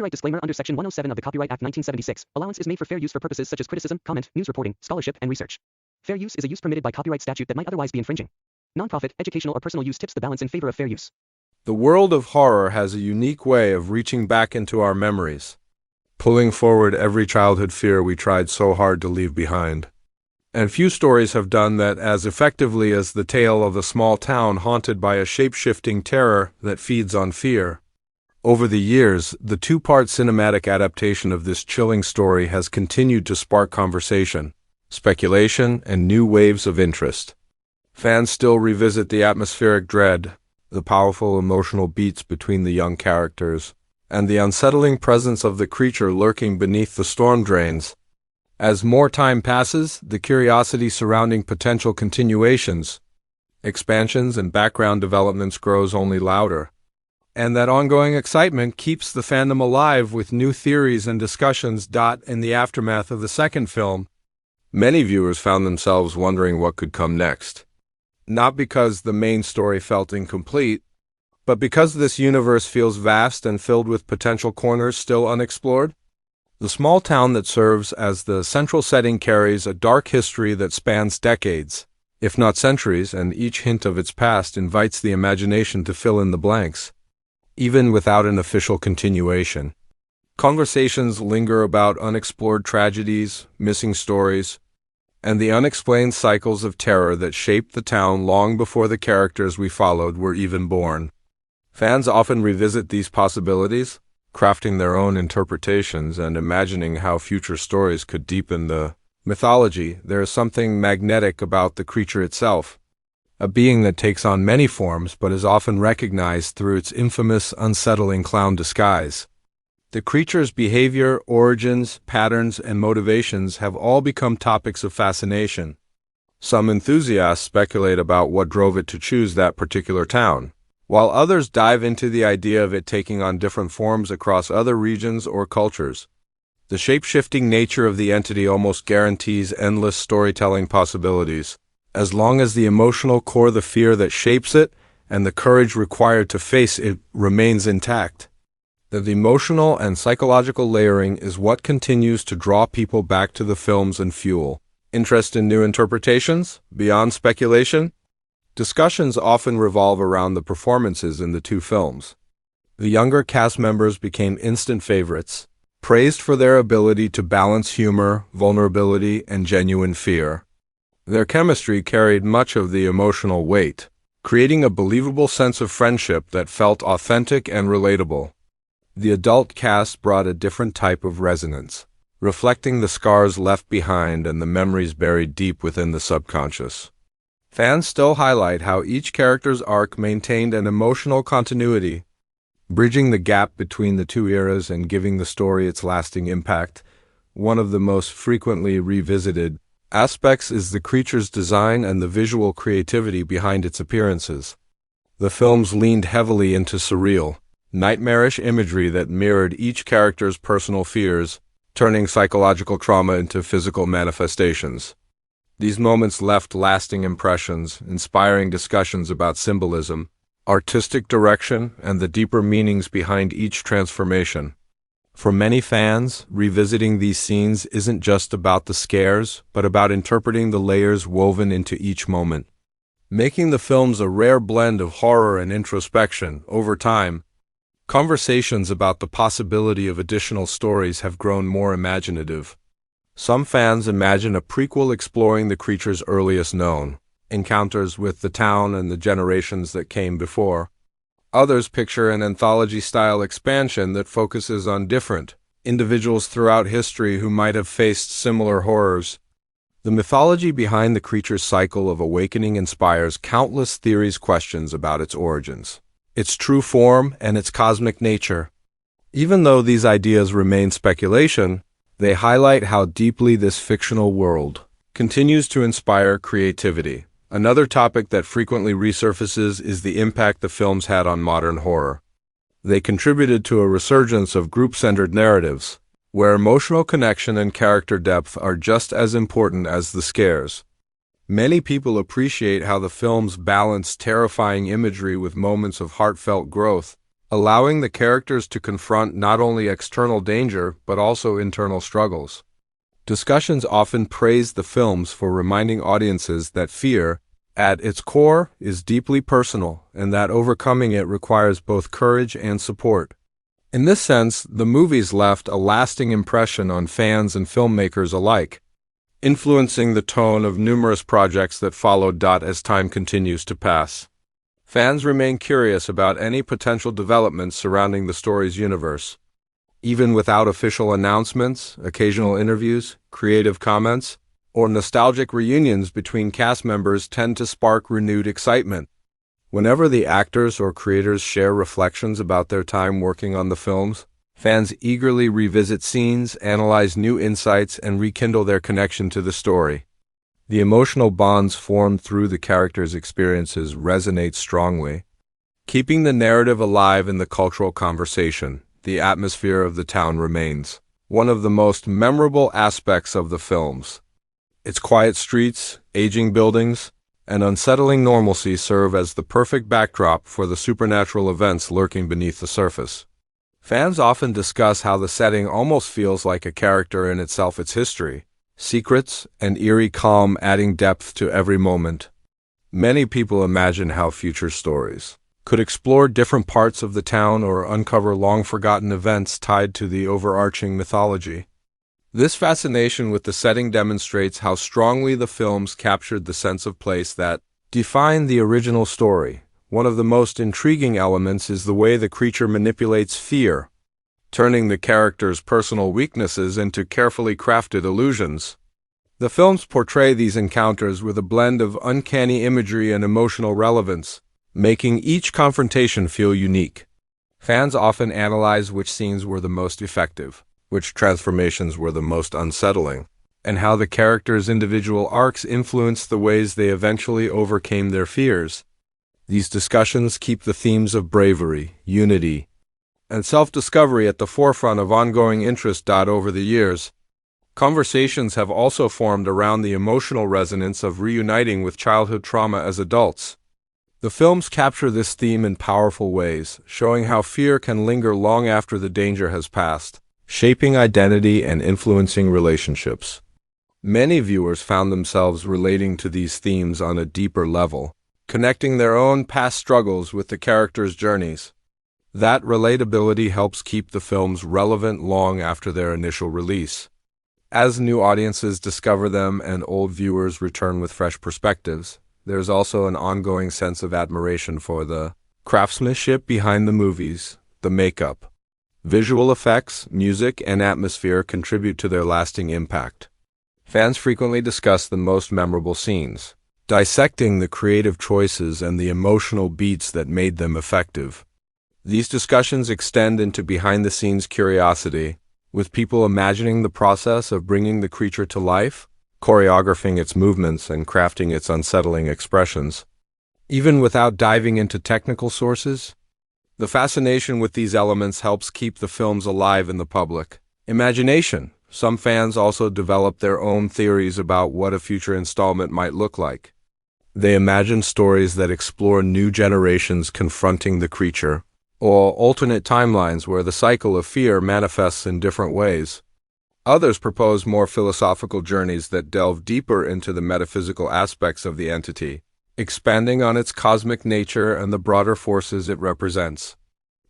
Copyright disclaimer under Section 107 of the Copyright Act 1976. Allowance is made for fair use for purposes such as criticism, comment, news reporting, scholarship, and research. Fair use is a use permitted by copyright statute that might otherwise be infringing. Nonprofit, educational, or personal use tips the balance in favor of fair use. The world of horror has a unique way of reaching back into our memories, pulling forward every childhood fear we tried so hard to leave behind. And few stories have done that as effectively as the tale of a small town haunted by a shape-shifting terror that feeds on fear. Over the years, the two-part cinematic adaptation of this chilling story has continued to spark conversation, speculation, and new waves of interest. Fans still revisit the atmospheric dread, the powerful emotional beats between the young characters, and the unsettling presence of the creature lurking beneath the storm drains. As more time passes, the curiosity surrounding potential continuations, expansions, and background developments grows only louder. And that ongoing excitement keeps the fandom alive with new theories and discussions. In the aftermath of the second film, many viewers found themselves wondering what could come next. Not because the main story felt incomplete, but because this universe feels vast and filled with potential corners still unexplored. The small town that serves as the central setting carries a dark history that spans decades, if not centuries, and each hint of its past invites the imagination to fill in the blanks. Even without an official continuation, conversations linger about unexplored tragedies, missing stories, and the unexplained cycles of terror that shaped the town long before the characters we followed were even born. Fans often revisit these possibilities, crafting their own interpretations and imagining how future stories could deepen the mythology. There is something magnetic about the creature itself, a being that takes on many forms but is often recognized through its infamous, unsettling clown disguise. The creature's behavior, origins, patterns, and motivations have all become topics of fascination. Some enthusiasts speculate about what drove it to choose that particular town, while others dive into the idea of it taking on different forms across other regions or cultures. The shape-shifting nature of the entity almost guarantees endless storytelling possibilities, as long as the emotional core, the fear that shapes it, and the courage required to face it remains intact. The emotional and psychological layering is what continues to draw people back to the films and fuel interest in new interpretations, beyond speculation. Discussions often revolve around the performances in the two films. The younger cast members became instant favorites, praised for their ability to balance humor, vulnerability, and genuine fear. Their chemistry carried much of the emotional weight, creating a believable sense of friendship that felt authentic and relatable. The adult cast brought a different type of resonance, reflecting the scars left behind and the memories buried deep within the subconscious. Fans still highlight how each character's arc maintained an emotional continuity, bridging the gap between the two eras and giving the story its lasting impact. One of the most frequently revisited aspects is the creature's design and the visual creativity behind its appearances. The films leaned heavily into surreal, nightmarish imagery that mirrored each character's personal fears, turning psychological trauma into physical manifestations. These moments left lasting impressions, inspiring discussions about symbolism, artistic direction, and the deeper meanings behind each transformation. For many fans, revisiting these scenes isn't just about the scares, but about interpreting the layers woven into each moment, making the films a rare blend of horror and introspection. Over time, conversations about the possibility of additional stories have grown more imaginative. Some fans imagine a prequel exploring the creature's earliest known encounters with the town and the generations that came before. Others picture an anthology-style expansion that focuses on different individuals throughout history who might have faced similar horrors. The mythology behind the creature's cycle of awakening inspires countless theories, questions about its origins, its true form, and its cosmic nature. Even though these ideas remain speculation, they highlight how deeply this fictional world continues to inspire creativity. Another topic that frequently resurfaces is the impact the films had on modern horror. They contributed to a resurgence of group-centered narratives, where emotional connection and character depth are just as important as the scares. Many people appreciate how the films balance terrifying imagery with moments of heartfelt growth, allowing the characters to confront not only external danger but also internal struggles. Discussions often praise the films for reminding audiences that fear, at its core, is deeply personal and that overcoming it requires both courage and support. In this sense, the movies left a lasting impression on fans and filmmakers alike, influencing the tone of numerous projects that followed. As time continues to pass, fans remain curious about any potential developments surrounding the story's universe. Even without official announcements, occasional interviews, creative comments, or nostalgic reunions between cast members tend to spark renewed excitement. Whenever the actors or creators share reflections about their time working on the films, fans eagerly revisit scenes, analyze new insights, and rekindle their connection to the story. The emotional bonds formed through the characters' experiences resonate strongly, keeping the narrative alive in the cultural conversation. The atmosphere of the town remains one of the most memorable aspects of the films. Its quiet streets, aging buildings, and unsettling normalcy serve as the perfect backdrop for the supernatural events lurking beneath the surface. Fans often discuss how the setting almost feels like a character in itself, its history, secrets, and eerie calm adding depth to every moment. Many people imagine how future stories could explore different parts of the town or uncover long-forgotten events tied to the overarching mythology. This fascination with the setting demonstrates how strongly the films captured the sense of place that defined the original story. One of the most intriguing elements is the way the creature manipulates fear, turning the character's personal weaknesses into carefully crafted illusions. The films portray these encounters with a blend of uncanny imagery and emotional relevance, making each confrontation feel unique. Fans often analyze which scenes were the most effective, which transformations were the most unsettling, and how the characters' individual arcs influenced the ways they eventually overcame their fears. These discussions keep the themes of bravery, unity, and self-discovery at the forefront of ongoing interest. Over the years, conversations have also formed around the emotional resonance of reuniting with childhood trauma as adults. The films capture this theme in powerful ways, showing how fear can linger long after the danger has passed, shaping identity and influencing relationships. Many viewers found themselves relating to these themes on a deeper level, connecting their own past struggles with the characters' journeys. That relatability helps keep the films relevant long after their initial release. As new audiences discover them and old viewers return with fresh perspectives, there's also an ongoing sense of admiration for the craftsmanship behind the movies. The makeup, visual effects, music, and atmosphere contribute to their lasting impact. Fans frequently discuss the most memorable scenes, dissecting the creative choices and the emotional beats that made them effective. These discussions extend into behind-the-scenes curiosity, with people imagining the process of bringing the creature to life, choreographing its movements, and crafting its unsettling expressions. Even without diving into technical sources, the fascination with these elements helps keep the films alive in the public imagination. Some fans also develop their own theories about what a future installment might look like. They imagine stories that explore new generations confronting the creature, or alternate timelines where the cycle of fear manifests in different ways. Others propose more philosophical journeys that delve deeper into the metaphysical aspects of the entity, expanding on its cosmic nature and the broader forces it represents.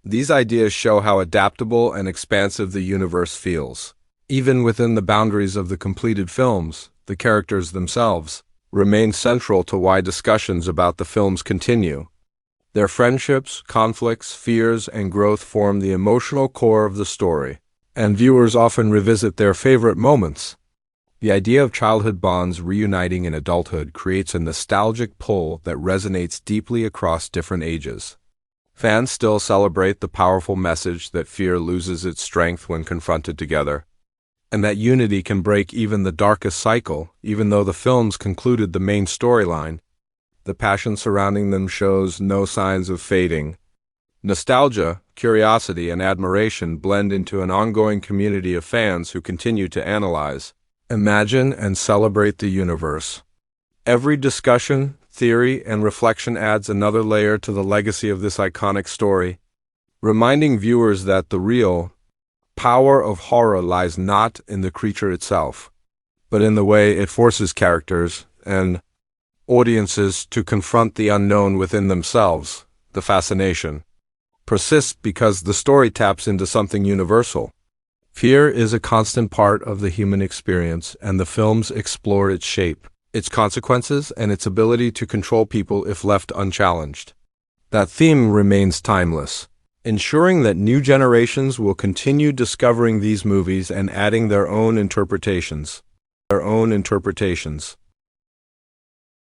These ideas show how adaptable and expansive the universe feels. Even within the boundaries of the completed films, the characters themselves remain central to why discussions about the films continue. Their friendships, conflicts, fears, and growth form the emotional core of the story, and viewers often revisit their favorite moments. The idea of childhood bonds reuniting in adulthood creates a nostalgic pull that resonates deeply across different ages. Fans still celebrate the powerful message that fear loses its strength when confronted together, and that unity can break even the darkest cycle. Even though the films concluded the main storyline, the passion surrounding them shows no signs of fading. Nostalgia, curiosity, and admiration blend into an ongoing community of fans who continue to analyze, imagine, and celebrate the universe. Every discussion, theory, and reflection adds another layer to the legacy of this iconic story. reminding viewers that the real power of horror lies not in the creature itself, but in the way it forces characters and audiences to confront the unknown within themselves. The fascination persists because the story taps into something universal. Fear is a constant part of the human experience, and the films explore its shape, its consequences, and its ability to control people if left unchallenged. That theme remains timeless, ensuring that new generations will continue discovering these movies and adding their own interpretations.